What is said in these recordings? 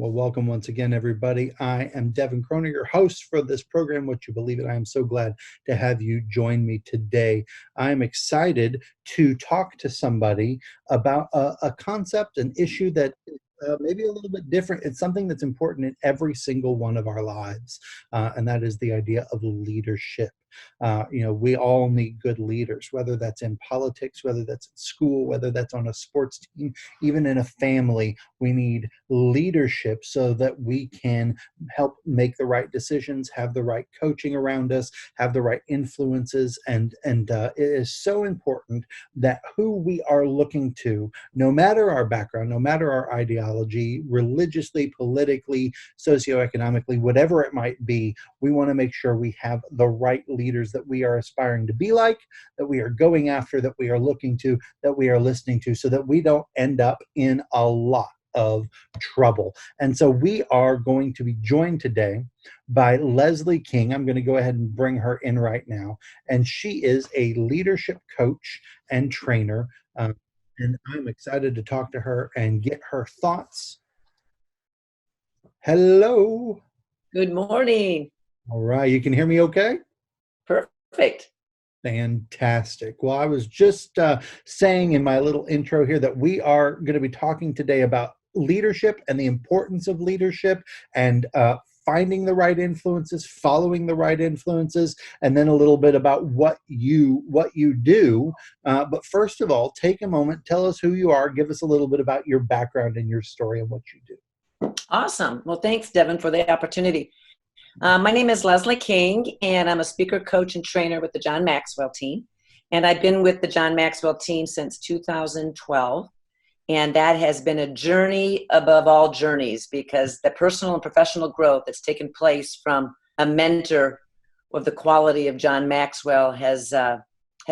Well, welcome once again, everybody. I am Devin Croner, your host for this program. Would you believe it? I am so glad to have you join me today. I'm excited to talk to somebody about a concept, an issue that maybe a little bit different. It's something that's important in every single one of our lives, and that is the idea of leadership. We all need good leaders, whether that's in politics, whether that's in school, whether that's on a sports team, even in a family. We need leadership so that we can help make the right decisions, have the right coaching around us, have the right influences. And it is so important that who we are looking to, no matter our background, no matter our ideology, religiously, politically, socioeconomically, whatever it might be, we want to make sure we have the right leaders that we are aspiring to be like, that we are going after, that we are looking to, that we are listening to, so that we don't end up in a lot of trouble. And so we are going to be joined today by Lesley King. I'm going to go ahead and bring her in right now. And she is a leadership coach and trainer. And I'm excited to talk to her and get her thoughts. Hello. Good morning. All right. You can hear me okay? Perfect. Fantastic. Well, I was just saying in my little intro here that we are going to be talking today about leadership and the importance of leadership and finding the right influences, following the right influences, and then a little bit about what you do. But first of all, take a moment, tell us who you are, give us a little bit about your background and your story and what you do. Awesome. Well, thanks, Devin, for the opportunity. My name is Lesley King, and I'm a speaker, coach, and trainer with the John Maxwell team. And I've been with the John Maxwell team since 2012. And that has been a journey above all journeys, because the personal and professional growth that's taken place from a mentor of the quality of John Maxwell has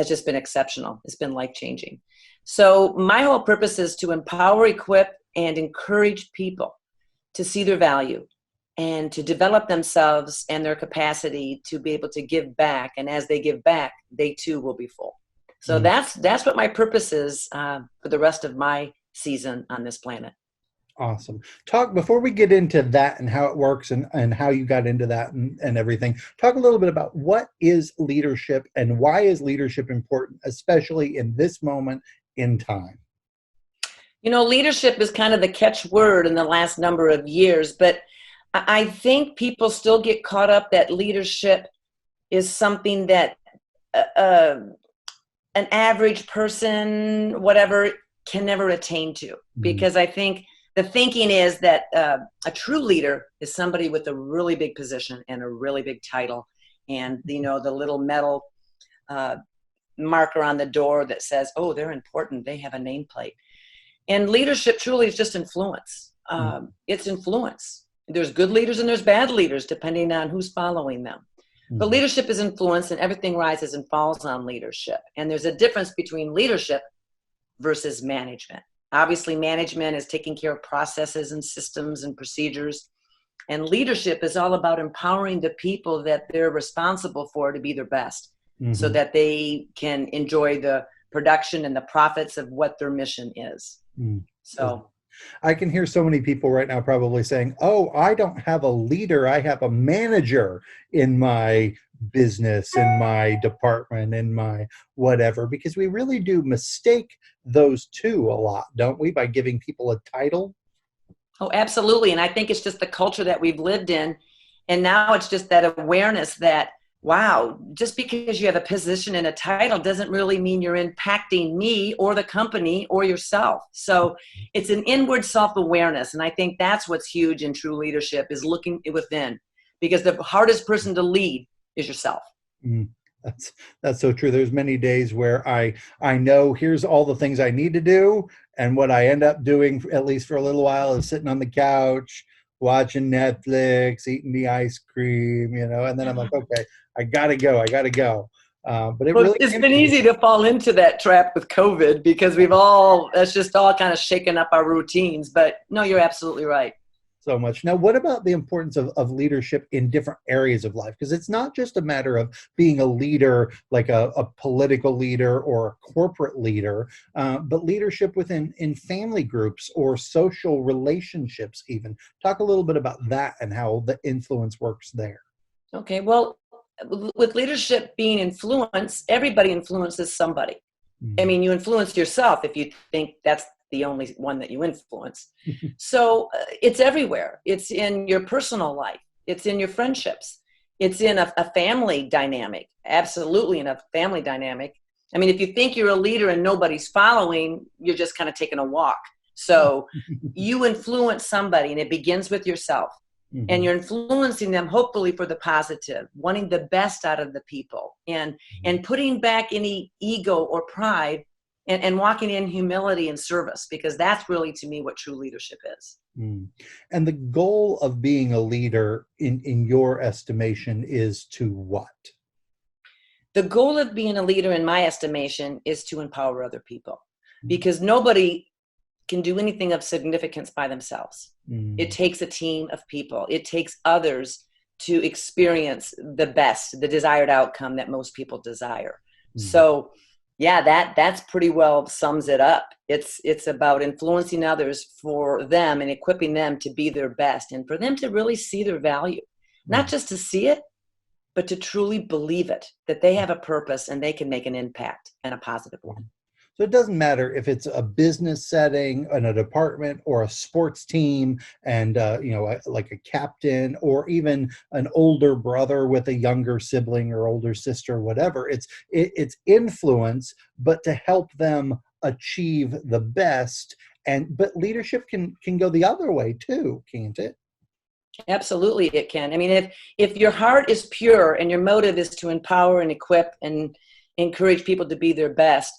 just been exceptional. It's been life-changing. So my whole purpose is to empower, equip, and encourage people to see their value and to develop themselves and their capacity to be able to give back. And as they give back, they too will be full. So that's what my purpose is for the rest of my season on this planet. Awesome. Before we get into that and how it works and how you got into that and everything, talk a little bit about what is leadership and why is leadership important, especially in this moment in time? Leadership is kind of the catchword in the last number of years, but I think people still get caught up that leadership is something that an average person, whatever, can never attain to. Because I think the thinking is that a true leader is somebody with a really big position and a really big title, and the little metal marker on the door that says, oh, they're important, they have a nameplate. And leadership truly is just influence. It's influence. There's good leaders and there's bad leaders, depending on who's following them. But leadership is influence, and everything rises and falls on leadership. And there's a difference between leadership versus management. Obviously, management is taking care of processes and systems and procedures. And leadership is all about empowering the people that they're responsible for to be their best, so that they can enjoy the production and the profits of what their mission is. So I can hear so many people right now probably saying, oh, I don't have a leader, I have a manager in my business, in my department, in my whatever, because we really do mistake those two a lot, don't we, by giving people a title? Oh, absolutely. And I think it's just the culture that we've lived in. And now it's just that awareness that, wow, just because you have a position and a title doesn't really mean you're impacting me or the company or yourself. So it's an inward self-awareness. And I think that's what's huge in true leadership, is looking within, because the hardest person to lead is yourself. That's so true. There's many days where I know here's all the things I need to do. And what I end up doing, at least for a little while, is sitting on the couch, watching Netflix, eating the ice cream, and then I'm like, okay, I gotta go. But it's been easy to fall into that trap with COVID, because that's just all kind of shaken up our routines. But no, you're absolutely right. so much. Now, what about the importance of leadership in different areas of life? Because it's not just a matter of being a leader, like a political leader or a corporate leader, but leadership within in family groups or social relationships even. Talk a little bit about that and how the influence works there. Okay, well, with leadership being influence, everybody influences somebody. I Mm. mean, you influence yourself if you think that's the only one that you influence. So it's everywhere. It's in your personal life. It's in your friendships. It's in a family dynamic. Absolutely in a family dynamic. I mean, if you think you're a leader and nobody's following, you're just kind of taking a walk. So you influence somebody, and it begins with yourself. And Mhm. you're influencing them hopefully for the positive, wanting the best out of the people, and putting back any ego or pride, and walking in humility and service, because that's really, to me, what true leadership is. Mm. And the goal of being a leader, in your estimation, is to what? The goal of being a leader, in my estimation, is to empower other people, Mm. because nobody can do anything of significance by themselves. It Mm. takes a team of people. It takes others to experience the best, the desired outcome that most people desire. Mm. So, yeah, that's pretty well sums it up. It's about influencing others for them and equipping them to be their best, and for them to really see their value, not Mm. just to see it, but to truly believe it, that they have a purpose and they can make an impact, and a positive one. So it doesn't matter if it's a business setting, in a department, or a sports team, and like a captain, or even an older brother with a younger sibling or older sister, whatever. It's influence, but to help them achieve the best. And but leadership can go the other way too, can't it? Absolutely, it can. I mean, if your heart is pure and your motive is to empower and equip and encourage people to be their best,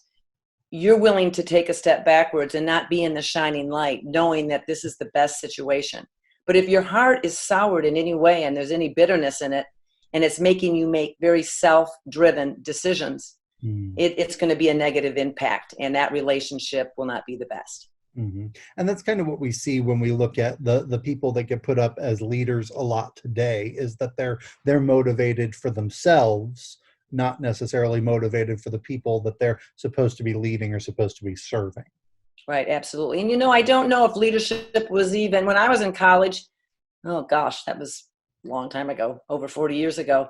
you're willing to take a step backwards and not be in the shining light, knowing that this is the best situation. But if your heart is soured in any way and there's any bitterness in it, and it's making you make very self-driven decisions, Mm. it's going to be a negative impact, and that relationship will not be the best. Hmm. And that's kind of what we see when we look at the people that get put up as leaders a lot today, is that they're motivated for themselves, not necessarily motivated for the people that they're supposed to be leading or supposed to be serving. Right, absolutely. And I don't know if leadership was, even when I was in college, oh gosh, that was a long time ago, over 40 years ago.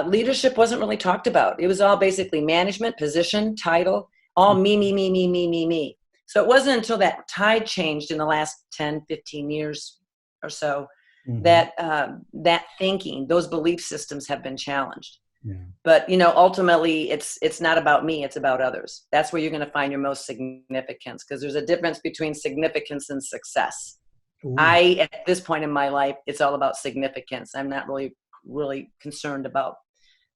Leadership wasn't really talked about. It was all basically management, position, title, all me, me, me, me, me, me, me. So it wasn't until that tide changed in the last 10, 15 years or so Hmm. that that thinking, those belief systems have been challenged. Yeah. But ultimately, it's not about me, it's about others. That's where you're going to find your most significance, because there's a difference between significance and success. Ooh. At this point in my life, it's all about significance. I'm not really concerned about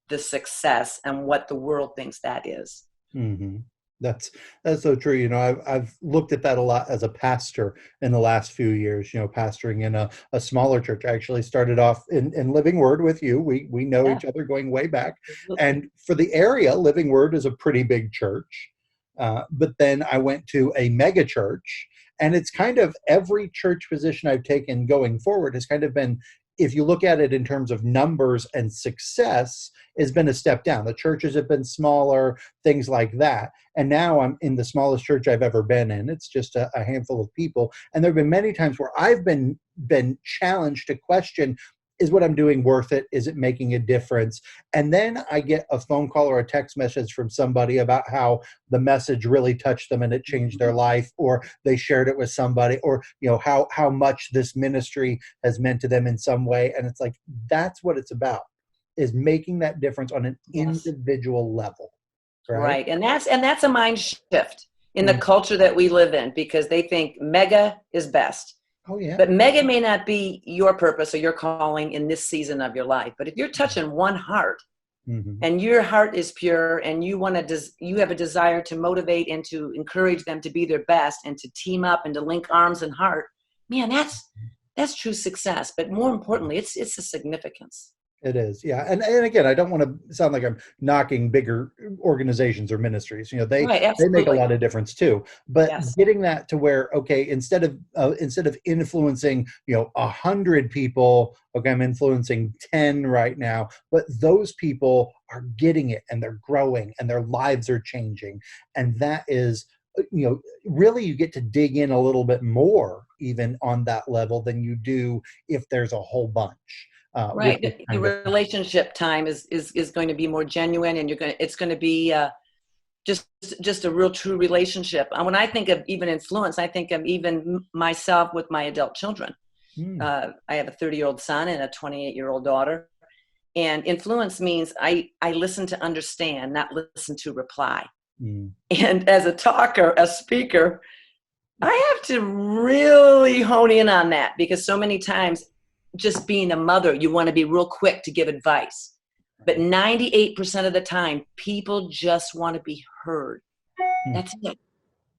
the success and what the world thinks that is. Hmm. That's so true. I've looked at that a lot as a pastor in the last few years. Pastoring in a smaller church. I actually started off in Living Word with you. We know Yeah, each other going way back, absolutely. and for the area, Living Word is a pretty big church. But then I went to a mega church, and it's kind of every church position I've taken going forward has kind of been, if you look at it in terms of numbers and success, has been a step down. The churches have been smaller, things like that. And now I'm in the smallest church I've ever been in. It's just a handful of people. And there have been many times where I've been challenged to question, is what I'm doing worth it? Is it making a difference? And then I get a phone call or a text message from somebody about how the message really touched them and it changed their life, or they shared it with somebody, or how much this ministry has meant to them in some way. And it's like, that's what it's about, is making that difference on an Yes. individual level, right? Right. And that's a mind shift in the Mm. culture that we live in, because they think mega is best. Oh yeah. But mega may not be your purpose or your calling in this season of your life. But if you're touching one heart, Hmm. and your heart is pure, and you have a desire to motivate and to encourage them to be their best, and to team up and to link arms and heart, man, that's true success. But more importantly, it's a significance. It is, yeah. And again, I don't want to sound like I'm knocking bigger organizations or ministries. Right, They make a absolutely. lot of difference too. But Yes. getting that to where, okay, instead of influencing, 100 people, okay, I'm influencing 10 right now. But those people are getting it, and they're growing, and their lives are changing, and that is, really, you get to dig in a little bit more even on that level than you do if there's a whole bunch. Which Right. is The kind of relationship time is going to be more genuine, and it's going to be just just a real true relationship. And when I think of even influence, I think of even myself with my adult children. mm, I have a 30-year-old son and a 28-year-old daughter. And influence means I listen to understand, not listen to reply. mm, And as a talker, a speaker, I have to really hone in on that, because so many times, just being a mother, you want to be real quick to give advice. But right. 98% of the time, people just want to be heard. Mm, That's it.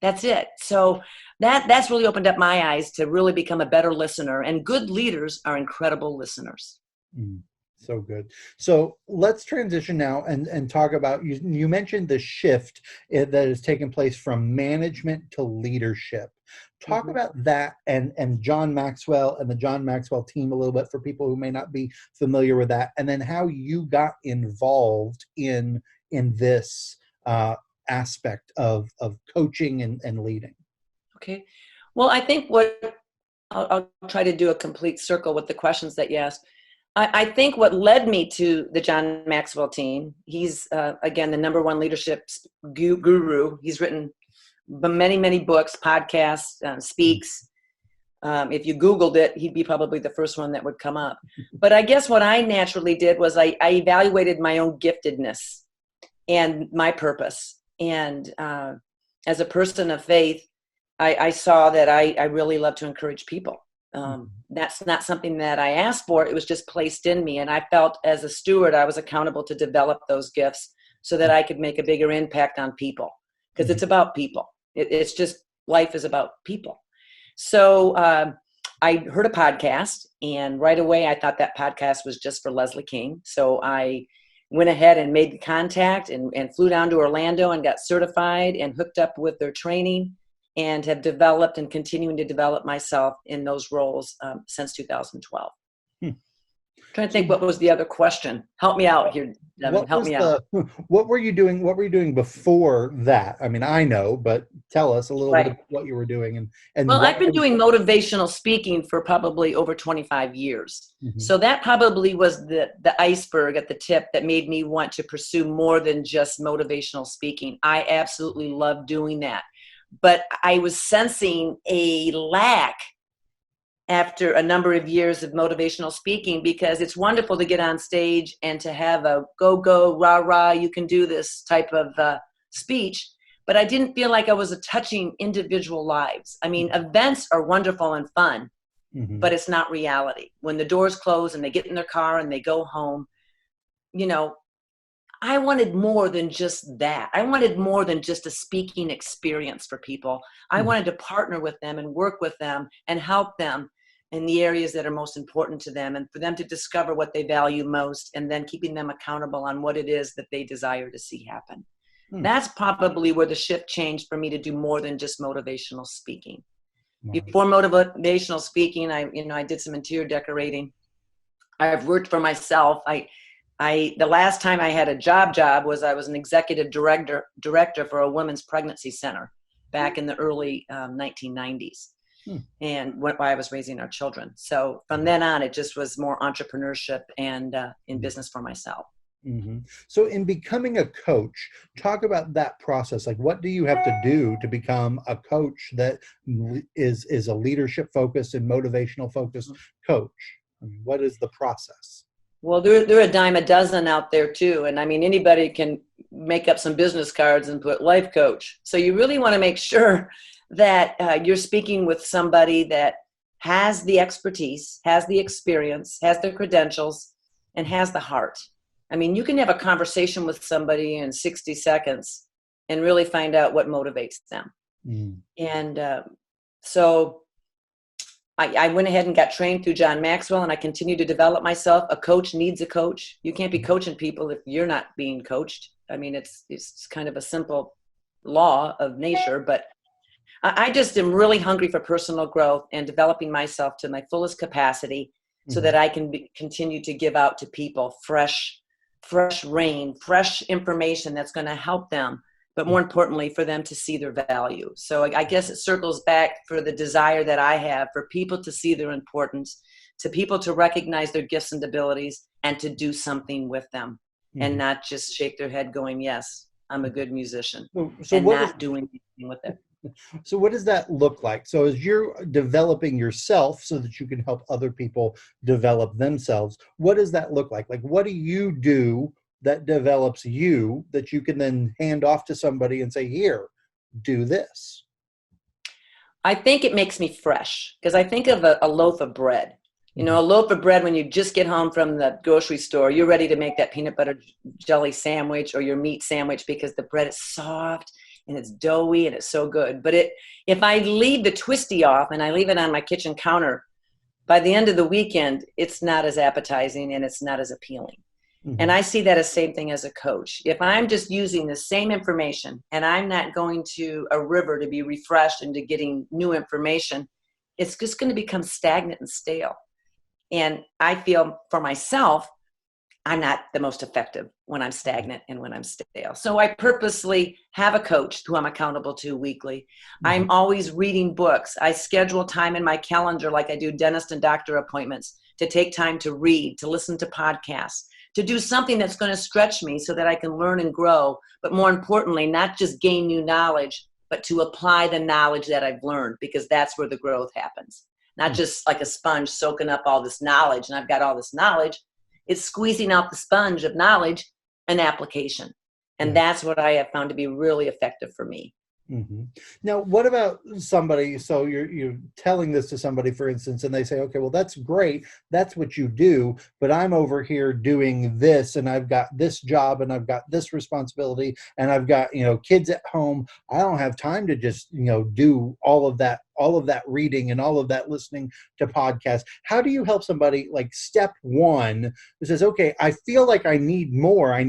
That's it. So that's really opened up my eyes to really become a better listener. And good leaders are incredible listeners. mm. So good. So let's transition now and talk about, you mentioned the shift that has taken place from management to leadership. Talk Mhm. about that and John Maxwell and the John Maxwell team a little bit for people who may not be familiar with that, and then how you got involved in this aspect of coaching and leading. Okay. Well, I think I'll try to do a complete circle with the questions that you asked. I think what led me to the John Maxwell team, he's, again, the number one leadership guru. He's written many, many books, podcasts, speaks. If you Googled it, he'd be probably the first one that would come up. But I guess what I naturally did was I evaluated my own giftedness and my purpose. And as a person of faith, I saw that I really love to encourage people. Mhm. That's not something that I asked for. It was just placed in me. And I felt as a steward, I was accountable to develop those gifts so that I could make a bigger impact on people, because Mhm. it's about people. It's just, life is about people. So I heard a podcast, and right away I thought that podcast was just for Lesley King. So I went ahead and made the contact and flew down to Orlando and got certified and hooked up with their training, and have developed and continuing to develop myself in those roles since 2012. Hmm. Trying to think, So what was the other question? Help me out here, Devin. what Help was me out. the what were you doing? What were you doing before that? I mean, I know, but tell us a little bit Right. about what you were doing and Well, why. I've been doing motivational speaking for probably over 25 years. Mhm. So that probably was the iceberg at the tip that made me want to pursue more than just motivational speaking. I absolutely love doing that. But I was sensing a lack after a number of years of motivational speaking, because it's wonderful to get on stage and to have a go, rah, rah, you can do this type of speech. But I didn't feel like I was touching individual lives. I mean, events are wonderful and fun, but Mhm. it's not reality. When the doors close and they get in their car and they go home, you know, I wanted more than just that. I wanted more than just a speaking experience for people. I Mhm. wanted to partner with them and work with them and help them in the areas that are most important to them, and for them to discover what they value most, and then keeping them accountable on what it is that they desire to see happen. Hmm. That's probably where the shift changed for me, to do more than just motivational speaking. Wow. Before motivational speaking, I did some interior decorating. I've worked for myself. The last time I had a job was I was an executive director for a women's pregnancy center back in the early 1990s, Hmm. and while I was raising our children. So from then on, it just was more entrepreneurship and in business for myself. Mm-hmm. So, in becoming a coach, talk about that process. Like, what do you have to do to become a coach that is a leadership focused and motivational focused coach? I mean, what is the process? Well, there are a dime a dozen out there too. And I mean, anybody can make up some business cards and put life coach. So you really want to make sure that you're speaking with somebody that has the expertise, has the experience, has the credentials, and has the heart. I mean, you can have a conversation with somebody in 60 seconds and really find out what motivates them. Mm. And so I went ahead and got trained through John Maxwell, and I continue to develop myself. A coach needs a coach. You can't be coaching people if you're not being coached. I mean, it's kind of a simple law of nature, but I just am really hungry for personal growth and developing myself to my fullest capacity so that I can continue to give out to people fresh rain, fresh information that's going to help them, but more importantly, for them to see their value. So I guess it circles back for the desire that I have for people to see their importance, to people to recognize their gifts and abilities, and to do something with them, and not just shake their head going, yes, I'm a good musician, and not doing anything with it. So what does that look like? So as you're developing yourself so that you can help other people develop themselves, what does that look like? Like, what do you do that develops you that you can then hand off to somebody and say, here, do this? I think it makes me fresh, because I think of a loaf of bread. You know, a loaf of bread, when you just get home from the grocery store, you're ready to make that peanut butter jelly sandwich or your meat sandwich because the bread is soft and it's doughy and it's so good. But if I leave the twisty off and I leave it on my kitchen counter, by the end of the weekend, it's not as appetizing and it's not as appealing. And I see that as same thing as a coach. If I'm just using the same information and I'm not going to a river to be refreshed into getting new information, it's just going to become stagnant and stale. And I feel for myself, I'm not the most effective when I'm stagnant and when I'm stale. So I purposely have a coach who I'm accountable to weekly. I'm always reading books. I schedule time in my calendar, like I do dentist and doctor appointments, to take time to read, to listen to podcasts, to do something that's going to stretch me so that I can learn and grow. But more importantly, not just gain new knowledge, but to apply the knowledge that I've learned, because that's where the growth happens. Not just like a sponge soaking up all this knowledge and I've got all this knowledge. It's squeezing out the sponge of knowledge and application. And that's what I have found to be really effective for me. Now, what about somebody, so you're telling this to somebody, for instance, and they say, okay, well, that's great. That's what you do, but I'm over here doing this and I've got this job and I've got this responsibility and I've got, kids at home. I don't have time to just, do all of that reading and all of that listening to podcasts. How do you help somebody, like, step one, who says, okay, I feel like I need more. I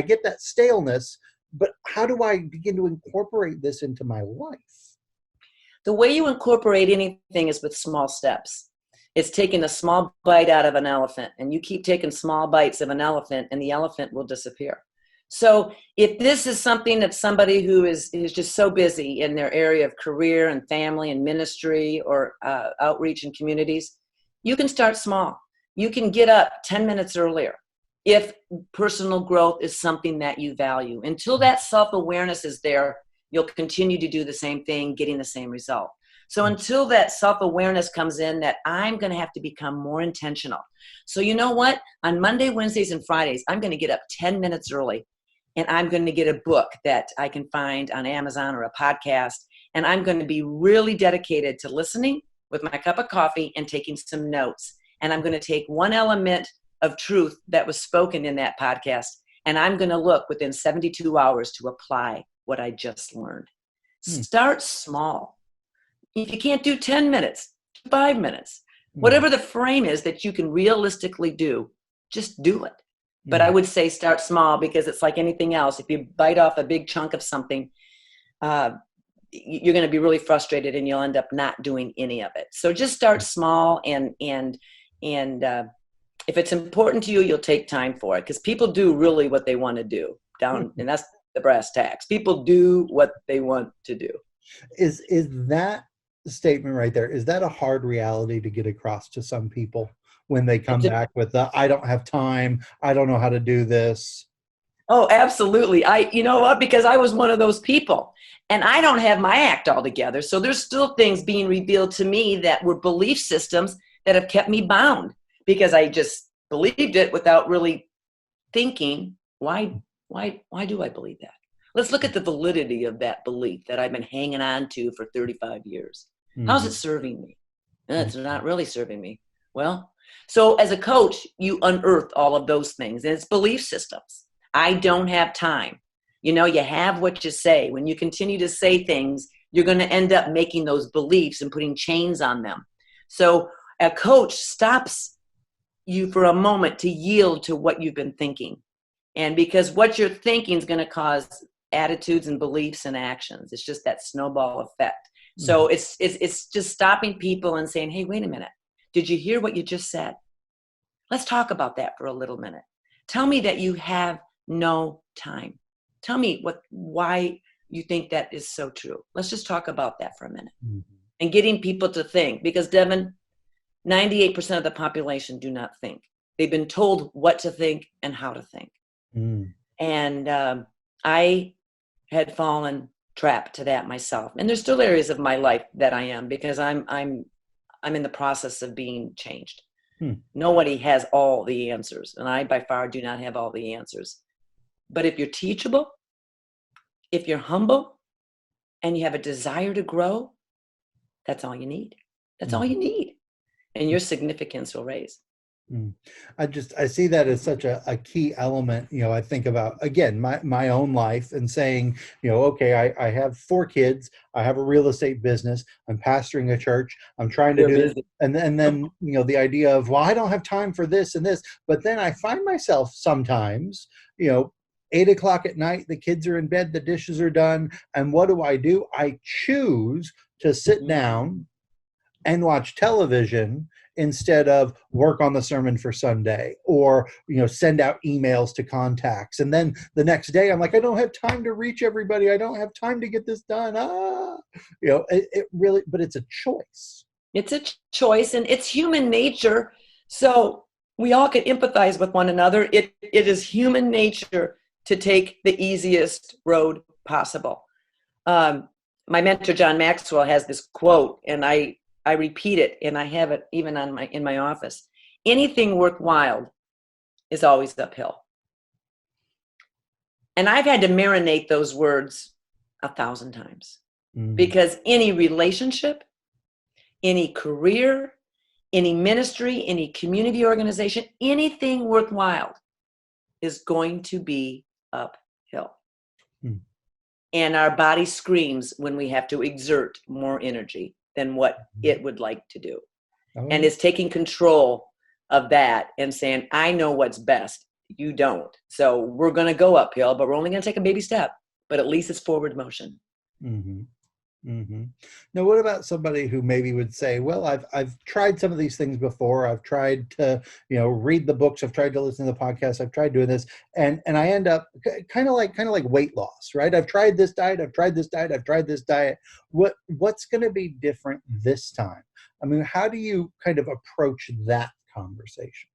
get that staleness, but how do I begin to incorporate this into my life? The way you incorporate anything is with small steps. It's taking a small bite out of an elephant, and you keep taking small bites of an elephant and the elephant will disappear. So if this is something that somebody who is just so busy in their area of career and family and ministry or outreach and communities, you can start small. You can get up 10 minutes earlier. If personal growth is something that you value, until that self-awareness is there, you'll continue to do the same thing, getting the same result. So until that self-awareness comes in, that I'm going to have to become more intentional. So you know what? On Monday, Wednesdays, and Fridays, I'm going to get up 10 minutes early, and I'm going to get a book that I can find on Amazon or a podcast, and I'm going to be really dedicated to listening with my cup of coffee and taking some notes. And I'm going to take one element of truth that was spoken in that podcast, and I'm going to look within 72 hours to apply what I just learned. Start small. If you can't do 10 minutes, 5 minutes, whatever the frame is that you can realistically do, just do it. But I would say start small, because it's like anything else. If you bite off a big chunk of something, you're going to be really frustrated and you'll end up not doing any of it. So just start small, and if it's important to you, you'll take time for it, because people do really what they want to do and that's the brass tacks. People do what they want to do. Is that statement right there, is that a hard reality to get across to some people when they come back with the, I don't have time, I don't know how to do this? Oh, absolutely. You know what? Because I was one of those people, and I don't have my act all together. So there's still things being revealed to me that were belief systems that have kept me bound, because I just believed it without really thinking, why do I believe that? Let's look at the validity of that belief that I've been hanging on to for 35 years. How's it serving me? It's not really serving me. Well, so as a coach, you unearth all of those things, and it's belief systems. I don't have time. You have what you say. When you continue to say things, you're going to end up making those beliefs and putting chains on them. So a coach stops you for a moment to yield to what you've been thinking. And because what you're thinking is going to cause attitudes and beliefs and actions. It's just that snowball effect. So it's just stopping people and saying, hey, wait a minute. Did you hear what you just said? Let's talk about that for a little minute. Tell me that you have no time. Tell me why you think that is so true. Let's just talk about that for a minute. And getting people to think, because Devin, 98% of the population do not think. They've been told what to think and how to think. And I had fallen trapped to that myself. And there's still areas of my life that I am, because I'm in the process of being changed. Nobody has all the answers, and I by far do not have all the answers. But if you're teachable, if you're humble, and you have a desire to grow, that's all you need. That's all you need. And your significance will raise. I see that as such a key element. I think about, again, my own life and saying, okay, I have 4 kids. I have a real estate business. I'm pastoring a church. I'm trying to do this. And then, the idea of, well, I don't have time for this and this. But then I find myself sometimes, 8 o'clock at night, the kids are in bed, the dishes are done. And what do? I choose to sit down and watch television instead of work on the sermon for Sunday, or send out emails to contacts. And then the next day I'm like, I don't have time to reach everybody. I don't have time to get this done. It really, but it's a choice. It's a choice, and it's human nature. So we all can empathize with one another. It is human nature to take the easiest road possible. My mentor, John Maxwell, has this quote, and I repeat it, and I have it even in my office. Anything worthwhile is always uphill. And I've had to marinate those words 1,000 times, because any relationship, any career, any ministry, any community organization, anything worthwhile is going to be uphill. And our body screams when we have to exert more energy than what it would like to do. And it's taking control of that and saying, I know what's best. You don't. So we're going to go uphill, but we're only going to take a baby step. But at least it's forward motion. Now, what about somebody who maybe would say, well, I've tried some of these things before. I've tried to, read the books. I've tried to listen to the podcasts. I've tried doing this. And I end up kind of like weight loss, right? I've tried this diet. I've tried this diet. I've tried this diet. What's going to be different this time? I mean, how do you kind of approach that conversation?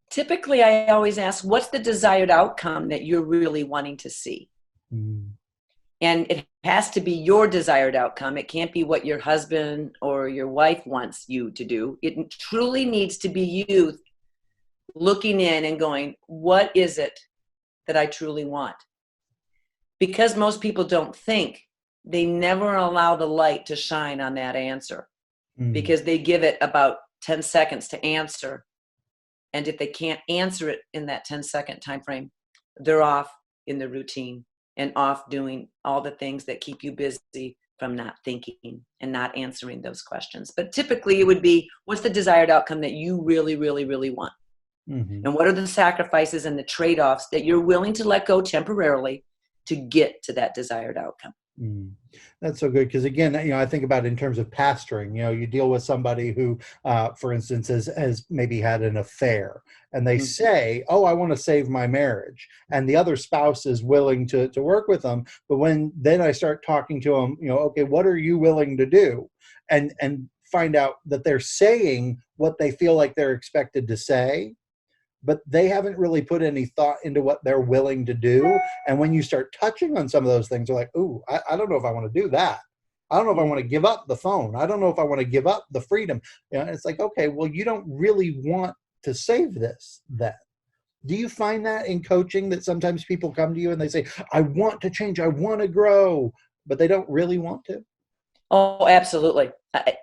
Typically, I always ask, what's the desired outcome that you're really wanting to see? And it has to be your desired outcome. It can't be what your husband or your wife wants you to do. It truly needs to be you looking in and going, what is it that I truly want? Because most people don't think, they never allow the light to shine on that answer, because they give it about 10 seconds to answer. And if they can't answer it in that 10-second time frame, they're off in the routine and off doing all the things that keep you busy from not thinking and not answering those questions. But typically it would be, what's the desired outcome that you really, really, really want? And what are the sacrifices and the trade-offs that you're willing to let go temporarily to get to that desired outcome? That's so good, because again, I think about it in terms of pastoring. You deal with somebody who, for instance, has maybe had an affair, and they say, "Oh, I want to save my marriage," and the other spouse is willing to work with them. But then I start talking to them, okay, what are you willing to do, and find out that they're saying what they feel like they're expected to say, but they haven't really put any thought into what they're willing to do. And when you start touching on some of those things, they're like, ooh, I don't know if I want to do that. I don't know if I want to give up the phone. I don't know if I want to give up the freedom. It's like, okay, well, you don't really want to save this then. Do you find that in coaching, that sometimes people come to you and they say, I want to change, I want to grow, but they don't really want to? Oh, absolutely.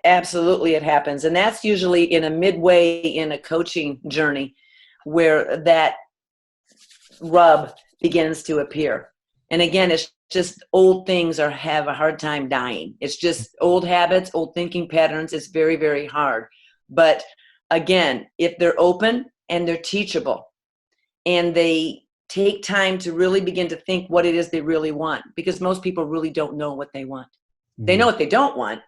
Absolutely, it happens. And that's usually in a midway in a coaching journey, where that rub begins to appear. And again, it's just old things have a hard time dying. It's just old habits, old thinking patterns. It's very, very hard. But again, if they're open and they're teachable and they take time to really begin to think what it is they really want, because most people really don't know what they want. They know what they don't want,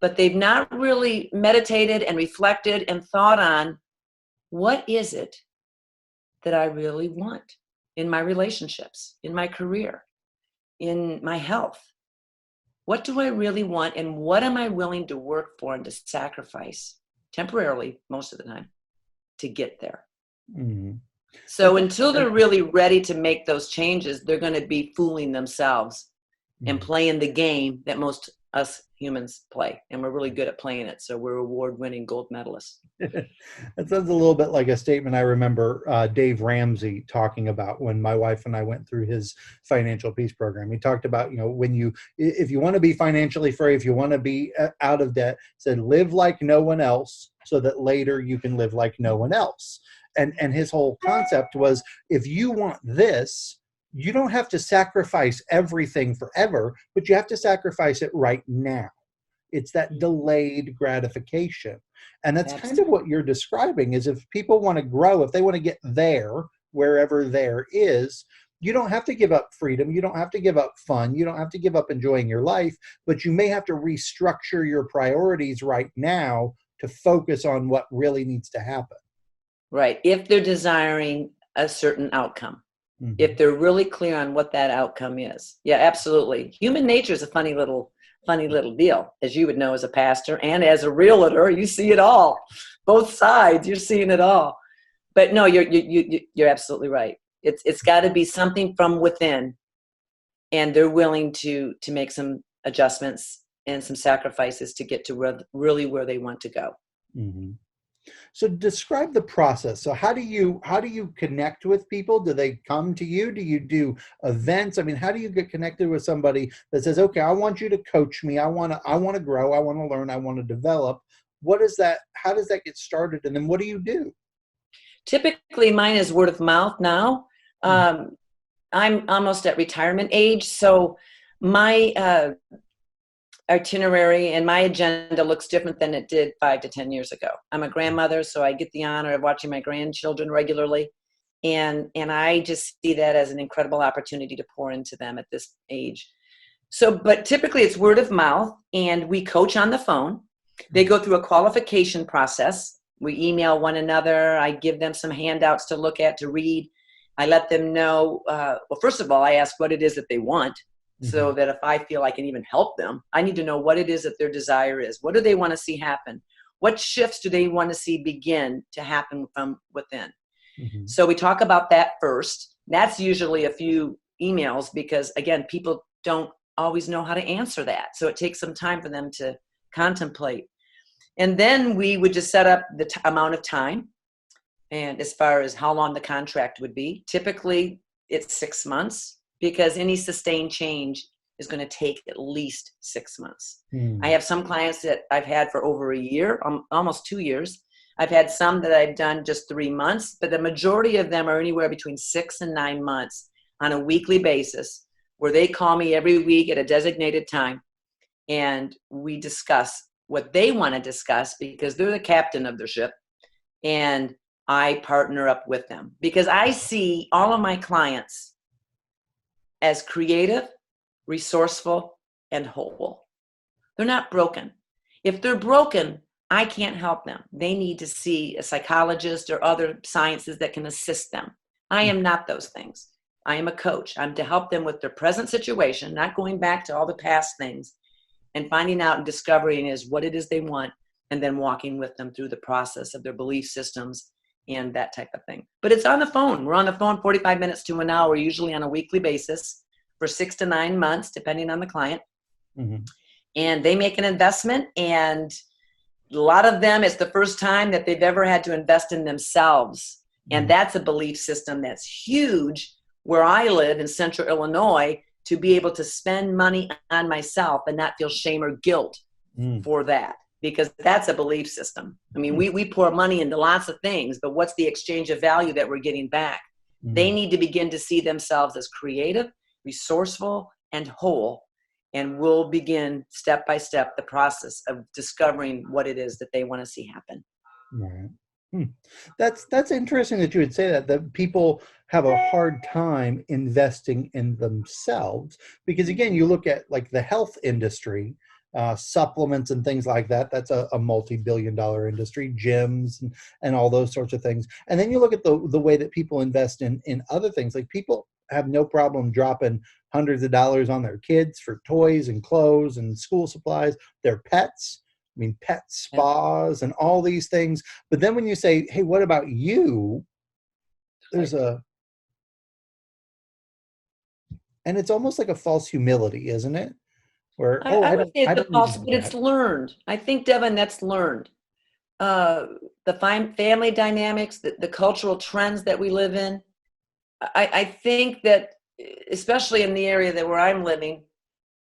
but they've not really meditated and reflected and thought on, what is it that I really want in my relationships, in my career, in my health? What do I really want, and what am I willing to work for and to sacrifice temporarily, most of the time, to get there? Mm-hmm. So until they're really ready to make those changes, they're going to be fooling themselves and playing the game that most us humans play. And we're really good at playing it. So we're award-winning gold medalists. That sounds a little bit like a statement I remember Dave Ramsey talking about when my wife and I went through his financial peace program. He talked about, if you want to be financially free, if you want to be out of debt, said live like no one else so that later you can live like no one else. And his whole concept was, if you want this, you don't have to sacrifice everything forever, but you have to sacrifice it right now. It's that delayed gratification. And that's kind of what you're describing, is if people want to grow, if they want to get there, wherever there is, you don't have to give up freedom. You don't have to give up fun. You don't have to give up enjoying your life, but you may have to restructure your priorities right now to focus on what really needs to happen. Right. If they're desiring a certain outcome, if they're really clear on what that outcome is. Yeah, absolutely. Human nature is a funny little deal, as you would know as a pastor and as a realtor. You see it all, both sides. You're seeing it all. But no, you're absolutely right. It's got to be something from within, and they're willing to make some adjustments and some sacrifices to get to where they want to go. Mm-hmm. So describe the process. So how do you connect with people? Do they come to you? Do you do events? I mean, how do you get connected with somebody that says, okay, I want you to coach me. I want to grow. I want to learn. I want to develop. What is that? How does that get started? And then what do you do? Typically mine is word of mouth now. I'm almost at retirement age. So my itinerary and my agenda looks different than it did 5 to 10 years ago. I'm a grandmother, so I get the honor of watching my grandchildren regularly. And I just see that as an incredible opportunity to pour into them at this age. So, but typically it's word of mouth, and we coach on the phone. They go through a qualification process. We email one another. I give them some handouts to look at, to read. I let them know, well, first of all, I ask what it is that they want. So that if I feel I can even help them, I need to know what it is that their desire is. What do they want to see happen? What shifts do they want to see begin to happen from within? So we talk about that first. That's usually a few emails because, again, people don't always know how to answer that. So it takes some time for them to contemplate. And then we would just set up the amount of time, and as far as how long the contract would be. Typically, it's 6 months. Because any sustained change is going to take at least 6 months. I have some clients that I've had for over a year, almost 2 years. I've had some that I've done just 3 months, but the majority of them are anywhere between 6 and 9 months on a weekly basis, where they call me every week at a designated time, and we discuss what they want to discuss because they're the captain of their ship, and I partner up with them because I see all of my clients as creative, resourceful, and whole. They're not broken. If they're broken, I can't help them. They need to see a psychologist or other sciences that can assist them. I am not those things. I am a coach. I'm to help them with their present situation, not going back to all the past things, and finding out and discovering is what it is they want, and then walking with them through the process of their belief systems and that type of thing. But it's on the phone. We're on the phone 45 minutes to an hour, usually on a weekly basis for 6 to 9 months, depending on the client. And they make an investment, and a lot of them, it's the first time that they've ever had to invest in themselves. And that's a belief system that's huge where I live in central Illinois, to be able to spend money on myself and not feel shame or guilt for that. Because that's a belief system. I mean, we pour money into lots of things, but what's the exchange of value that we're getting back? They need to begin to see themselves as creative resourceful, and whole. And we'll begin step by step the process of discovering what it is that they want to see happen. Right. Hmm. That's interesting that you would say that people have a hard time investing in themselves, because again, you look at like the health industry, supplements and things like that. That's a multi-billion-dollar industry, gyms and all those sorts of things. And then you look at the way that people invest in other things. Like people have no problem dropping hundreds of dollars on their kids for toys and clothes and school supplies, their pets. I mean, pet spas and all these things. But then when you say, hey, what about you? There's and it's almost like a false humility, isn't it? Where, oh, I would say I it's a don't need to false, do but it's that. learned. I think, Devin, that's learned. The family dynamics, the cultural trends that we live in. I think that, especially in the area that where I'm living,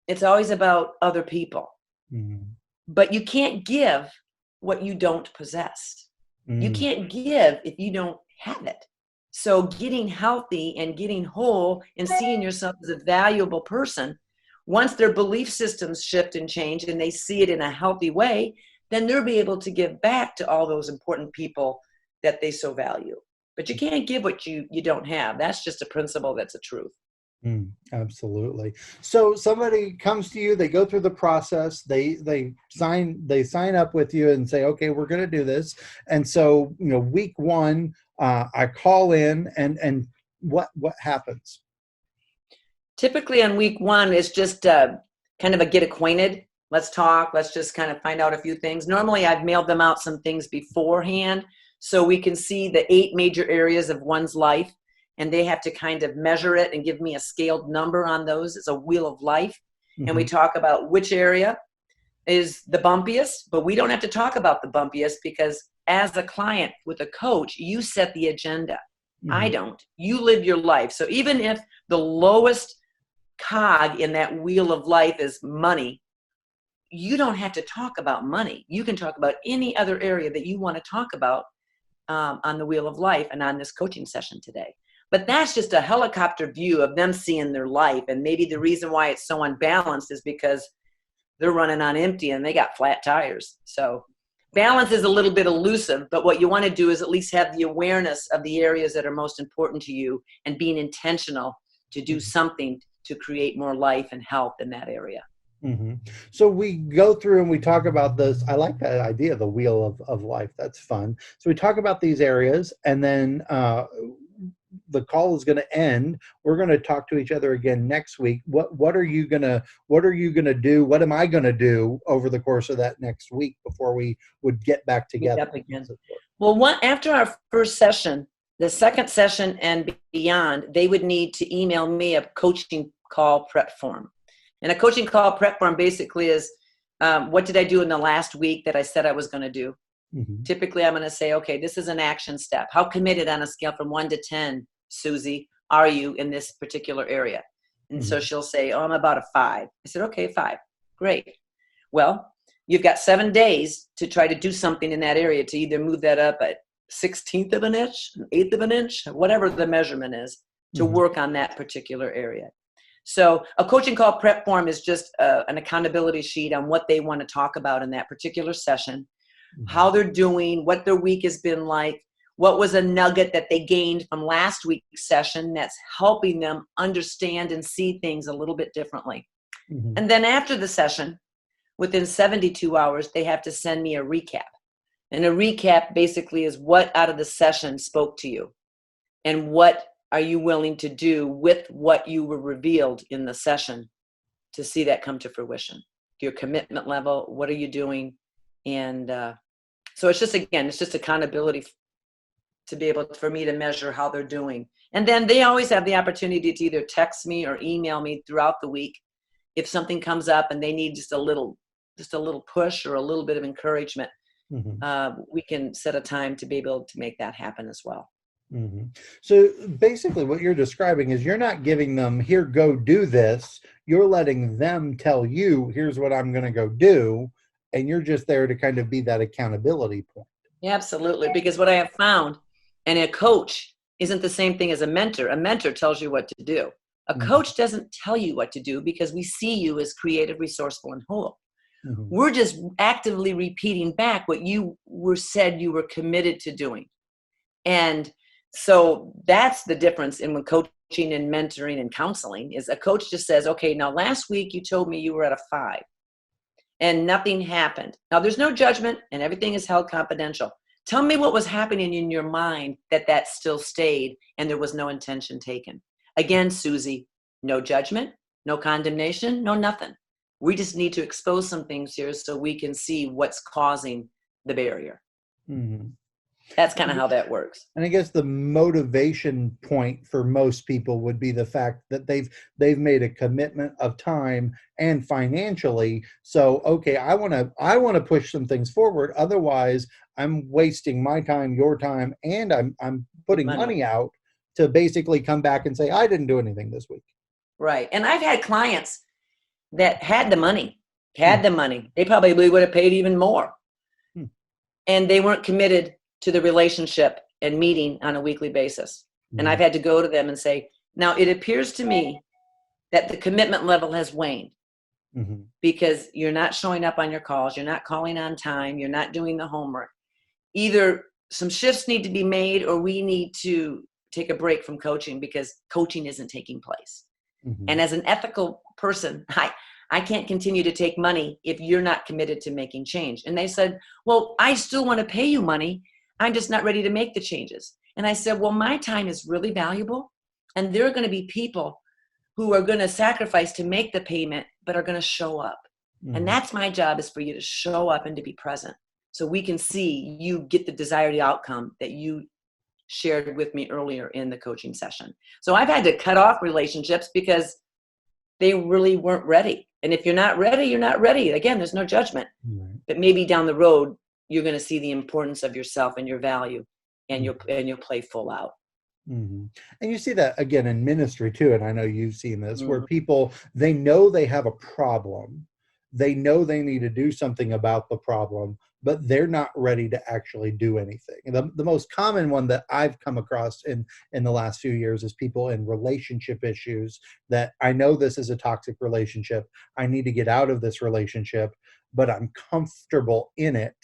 it's always about other people. Mm, But you can't give what you don't possess. You mm, can't give if you don't have it. So getting healthy and getting whole and seeing yourself as a valuable person, once their belief systems shift and change and they see it in a healthy way, then they'll be able to give back to all those important people that they so value. But you can't give what you don't have. That's just a principle, that's a truth. absolutely. So somebody comes to you, they go through the process, they sign up with you and say, okay, we're going to do this. And so, week one, I call in, and what happens? Typically on week one is just kind of a get acquainted. Let's talk. Let's just kind of find out a few things. Normally I've mailed them out some things beforehand so we can see the 8 major areas of one's life, and they have to kind of measure it and give me a scaled number on those. It's a wheel of life. And we Hmm. talk about which area is the bumpiest, but we don't have to talk about the bumpiest because as a client with a coach, you set the agenda. I Hmm. don't. You live your life. So even if the lowest cog in that wheel of life is money, you don't have to talk about money. You can talk about any other area that you want to talk about on the wheel of life and on this coaching session today. But that's just a helicopter view of them seeing their life. And maybe the reason why it's so unbalanced is because they're running on empty and they got flat tires. So balance is a little bit elusive, but what you want to do is at least have the awareness of the areas that are most important to you and being intentional to do something to create more life and health in that area. Hmm. So we go through and we talk about this. I like that idea, the wheel of life. That's fun. So we talk about these areas, and then the call is going to end. We're going to talk to each other again next week. What are you gonna do? What am I gonna do over the course of that next week before we would get back Meet together? up again. Well, after our first session, the second session and beyond, they would need to email me a coaching call prep form. And a coaching call prep form basically is what did I do in the last week that I said I was going to do? Mm-hmm. Typically, I'm going to say, okay, this is an action step. How committed on a scale from 1 to 10, Susie, are you in this particular area? And so Mm-hmm. she'll say, oh, I'm about a 5. I said, okay, 5. Great. Well, you've got 7 days to try to do something in that area to either move that up a 16th of an inch, an eighth of an inch, whatever the measurement is, to Mm-hmm. work on that particular area. So a coaching call prep form is just an accountability sheet on what they want to talk about in that particular session, how they're doing, what their week has been like, what was a nugget that they gained from last week's session that's helping them understand and see things a little bit differently. Mm-hmm. And then after the session, within 72 hours, they have to send me a recap. And a recap basically is what out of the session spoke to you and what are you willing to do with what you were revealed in the session to see that come to fruition. Your commitment level, what are you doing? And so it's just accountability to be able for me to measure how they're doing. And then they always have the opportunity to either text me or email me throughout the week if something comes up and they need just a little push or a little bit of encouragement. Mm-hmm. We can set a time to be able to make that happen as well. Mm-hmm. So basically what you're describing is you're not giving them, here, go do this. You're letting them tell you, here's what I'm going to go do. And you're just there to kind of be that accountability point. Yeah, absolutely. Because what I have found, and a coach isn't the same thing as a mentor. A mentor tells you what to do. A Mhm. coach doesn't tell you what to do because we see you as creative, resourceful, and whole. Mhm. We're just actively repeating back what you were said you were committed to doing. And so that's the difference in when coaching and mentoring and counseling is a coach just says, okay, now last week you told me you were at a 5 and nothing happened. Now there's no judgment and everything is held confidential. Tell me what was happening in your mind that still stayed and there was no intention taken. Again, Susie, no judgment, no condemnation, no nothing. We just need to expose some things here so we can see what's causing the barrier. Mhm. That's kind of how that works. And I guess the motivation point for most people would be the fact that they've made a commitment of time and financially. So okay, I want to push some things forward. Otherwise, I'm wasting my time, your time, and I'm putting Money. money out to basically come back and say I didn't do anything this week. Right. And I've had clients that had the money, Hmm. They probably would have paid even more. Hmm. And they weren't committed to the relationship and meeting on a weekly basis. And Hmm. I've had to go to them and say, now it appears to me that the commitment level has waned Hmm. because you're not showing up on your calls, you're not calling on time, you're not doing the homework. Either some shifts need to be made or we need to take a break from coaching because coaching isn't taking place. Hmm. And as an ethical person, I can't continue to take money if you're not committed to making change. And they said, well, I still want to pay you money. I'm just not ready to make the changes. And I said, well, my time is really valuable. And there are going to be people who are going to sacrifice to make the payment, but are going to show up. And Hmm. that's my job, is for you to show up and to be present so we can see you get the desired outcome that you shared with me earlier in the coaching session. So I've had to cut off relationships because they really weren't ready. And if you're not ready, you're not ready. Again, there's no judgment. Right. But maybe down the road, you're going to see the importance of yourself and your value, and you'll play full out. Hmm. And you see that again in ministry too. And I know you've seen this where Mm-hmm. people, they know they have a problem. They know they need to do something about the problem, but they're not ready to actually do anything. And the most common one that I've come across in the last few years is people in relationship issues that I know this is a toxic relationship. I need to get out of this relationship, but I'm comfortable in it.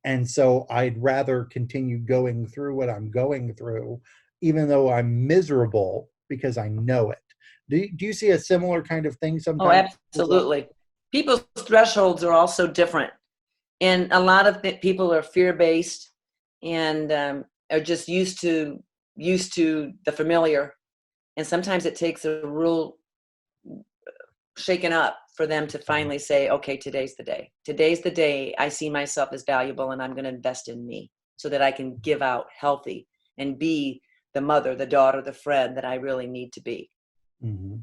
And so I'd rather continue going through what I'm going through, even though I'm miserable because I know it. Do you see a similar kind of thing Oh, sometimes as well? absolutely. People's thresholds are also different. And a lot of people are fear-based and are just used to the familiar. And sometimes it takes a real shaken up for them to finally say, okay, today's the day. Today's the day I see myself as valuable and I'm going to invest in me so that I can give out healthy and be the mother, the daughter, the friend that I really need to be. Hmm.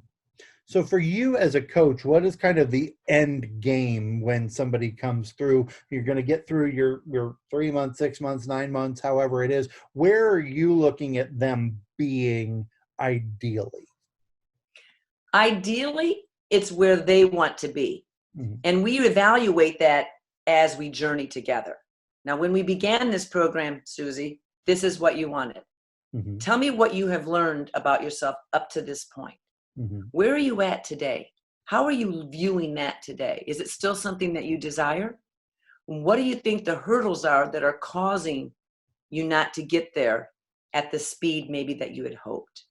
So for you as a coach, what is kind of the end game when somebody comes through? You're going to get through your 3 months, 6 months, 9 months, however it is. Where are you looking at them being ideally? Ideally, it's where they want to be. Hmm. And we evaluate that as we journey together. Now, when we began this program, Susie, this is what you wanted. Hmm. Tell me what you have learned about yourself up to this point. Hmm. Where are you at today? How are you viewing that today? Is it still something that you desire? What do you think the hurdles are that are causing you not to get there at the speed maybe that you had hoped?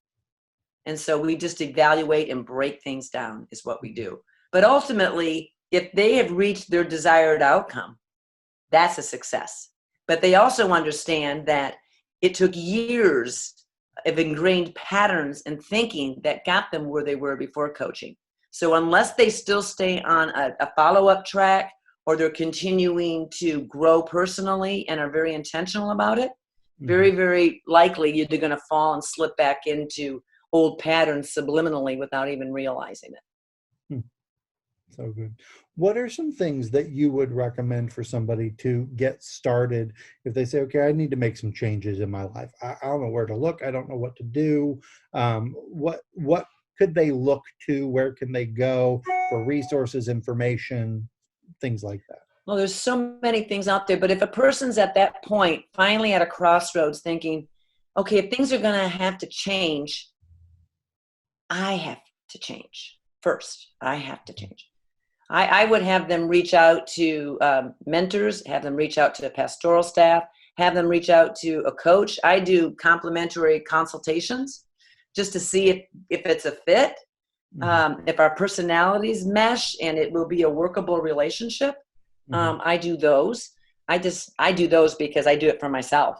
And so we just evaluate and break things down is what we do. But ultimately, if they have reached their desired outcome, that's a success. But they also understand that it took years of ingrained patterns and thinking that got them where they were before coaching. So unless they still stay on a follow-up track or they're continuing to grow personally and are very intentional about it, very, Hmm. very likely you're going to fall and slip back into old patterns subliminally without even realizing it. So good. What are some things that you would recommend for somebody to get started if they say, okay, I need to make some changes in my life. I don't know where to look. I don't know what to do. What could they look to? Where can they go for resources, information, things like that? Well, there's so many things out there, but if a person's at that point, finally at a crossroads thinking, okay, if things are going to have to change, I have to change first. I have to change. I would have them reach out to mentors, have them reach out to the pastoral staff, have them reach out to a coach. I do complimentary consultations just to see if it's a fit, if our personalities mesh and it will be a workable relationship. I do those. I do those because I do it for myself,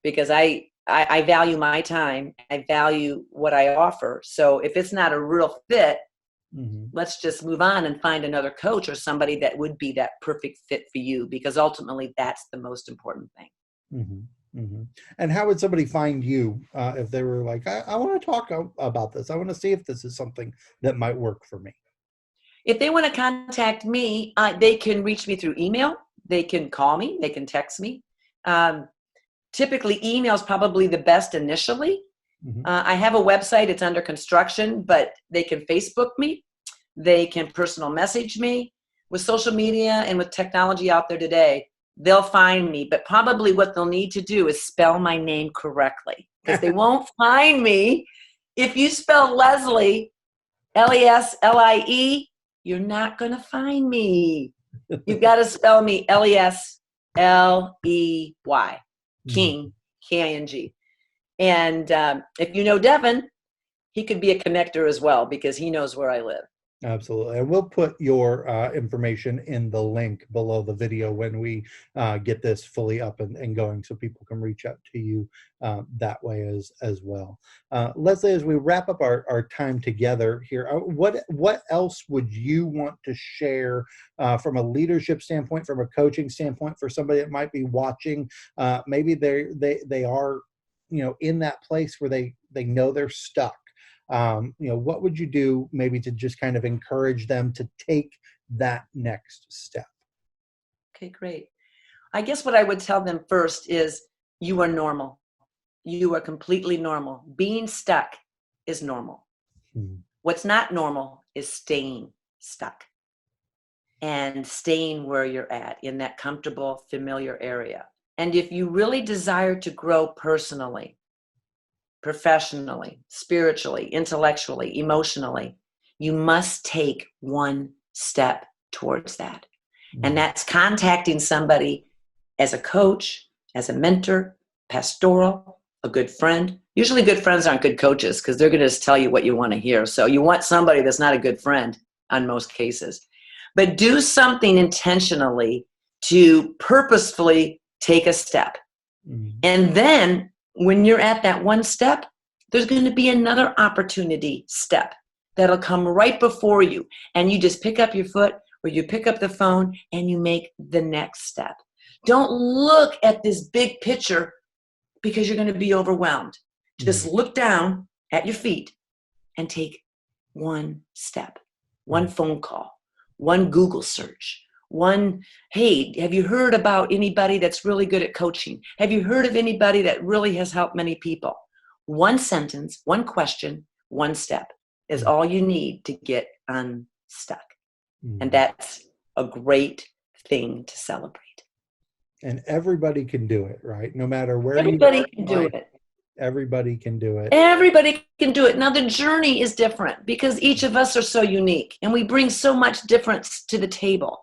because I value my time. I value what I offer. So if it's not a real fit, let's just move on and find another coach or somebody that would be that perfect fit for you, because ultimately that's the most important thing. And how would somebody find you if they were like, I want to talk about this. I want to see if this is something that might work for me. If they want to contact me, they can reach me through email. They can call me. They can text me. Typically, email is probably the best initially. I have a website. It's under construction, but they can Facebook me. They can personal message me. With social media and with technology out there today, they'll find me. But probably what they'll need to do is spell my name correctly, because they won't find me. If you spell Lesley, Leslie, you're not going to find me. You've got to spell me Lesley, King, King. And if you know Devin, he could be a connector as well, because he knows where I live. Absolutely. And we'll put your information in the link below the video when we get this fully up and going, so people can reach out to you that way as well. Lesley, as we wrap up our time together here, what else would you want to share from a leadership standpoint, from a coaching standpoint, for somebody that might be watching? Maybe they are, in that place where they know they're stuck. What would you do maybe to just kind of encourage them to take that next step? Okay, great. I guess what I would tell them first is, you are normal. You are completely normal. Being stuck is normal. What's not normal is staying stuck and staying where you're at, in that comfortable, familiar area. And if you really desire to grow personally, professionally, spiritually, intellectually, emotionally, you must take one step towards that. And that's contacting somebody as a coach, as a mentor, pastoral, a good friend. Usually good friends aren't good coaches, because they're going to just tell you what you want to hear. So you want somebody that's not a good friend on most cases. But do something intentionally to purposefully take a step. And then when you're at that one step, there's going to be another opportunity step that'll come right before you. And you just pick up your foot, or you pick up the phone, and you make the next step. Don't look at this big picture, because you're going to be overwhelmed. Just look down at your feet and take one step, one phone call, one Google search. Hey, have you heard about anybody that's really good at coaching? Have you heard of anybody that really has helped many people? One sentence, one question, one step is all you need to get unstuck. And that's a great thing to celebrate. And everybody can do it, right? No matter where everybody you are, can do it. Everybody can do it. Everybody can do it. Now, the journey is different, because each of us are so unique, and we bring so much difference to the table.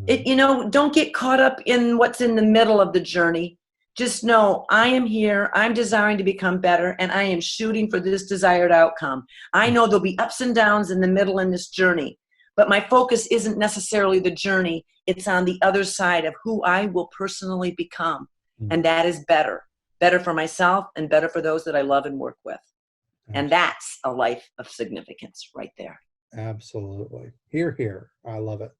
Don't get caught up in what's in the middle of the journey. Just know, I am here, I'm desiring to become better, and I am shooting for this desired outcome. I know there'll be ups and downs in the middle in this journey, but my focus isn't necessarily the journey. It's on the other side of who I will personally become. And that is better for myself and better for those that I love and work with. And that's a life of significance right there. Absolutely. Hear, hear. I love it.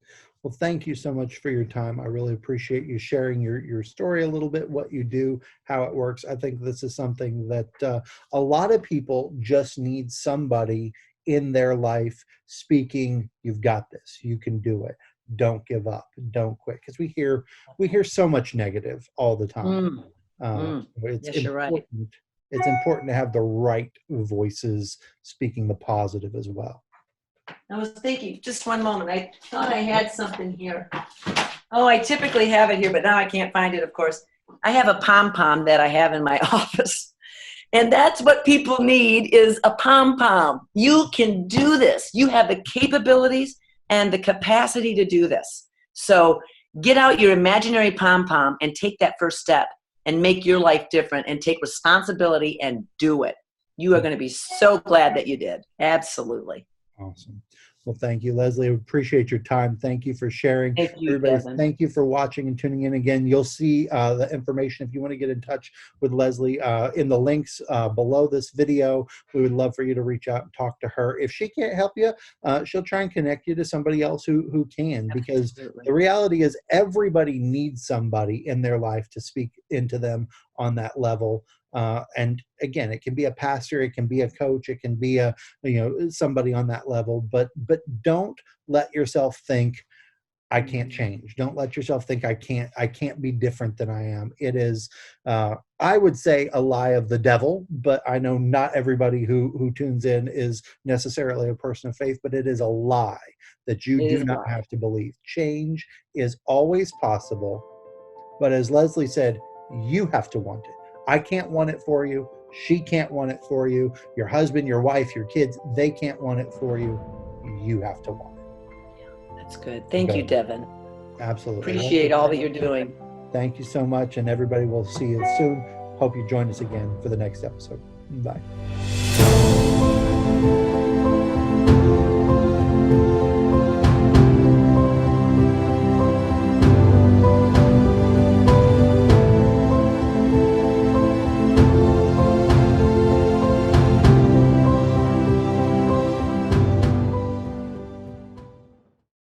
Well, thank you so much for your time. I really appreciate you sharing your story a little bit, what you do, how it works. I think this is something that a lot of people just need somebody in their life speaking, you've got this, you can do it. Don't give up. Don't quit. Because we hear so much negative all the time. Yes, you're right. It's important to have the right voices speaking the positive as well. I was thinking, just one moment, I thought I had something here. Oh, I typically have it here, but now I can't find it, of course. I have a pom-pom that I have in my office. And that's what people need is a pom-pom. You can do this. You have the capabilities and the capacity to do this. So get out your imaginary pom-pom and take that first step and make your life different and take responsibility and do it. You are going to be so glad that you did. Absolutely. Awesome. Well, thank you, Lesley. I appreciate your time. Thank you for sharing. Thank you, Everybody, Devin. thank you for watching and tuning in again. You'll see the information if you want to get in touch with Lesley in the links below this video. We would love for you to reach out and talk to her. If she can't help you, she'll try and connect you to somebody else who can, because Absolutely. the reality is everybody needs somebody in their life to speak into them on that level. And again, it can be a pastor, it can be a coach, it can be a somebody on that level. But don't let yourself think I can't change. Don't let yourself think I can't be different than I am. It is I would say a lie of the devil, but I know not everybody who tunes in is necessarily a person of faith. But it is a lie that you do not have to believe. Change is always possible, but as Lesley said, you have to want it. I can't want it for you. She can't want it for you. Your husband, your wife, your kids, they can't want it for you. You have to want it. That's good. Thank you, Devin. Absolutely. Appreciate all that you're doing. Thank you so much. And everybody, will see you soon. Hope you join us again for the next episode. Bye.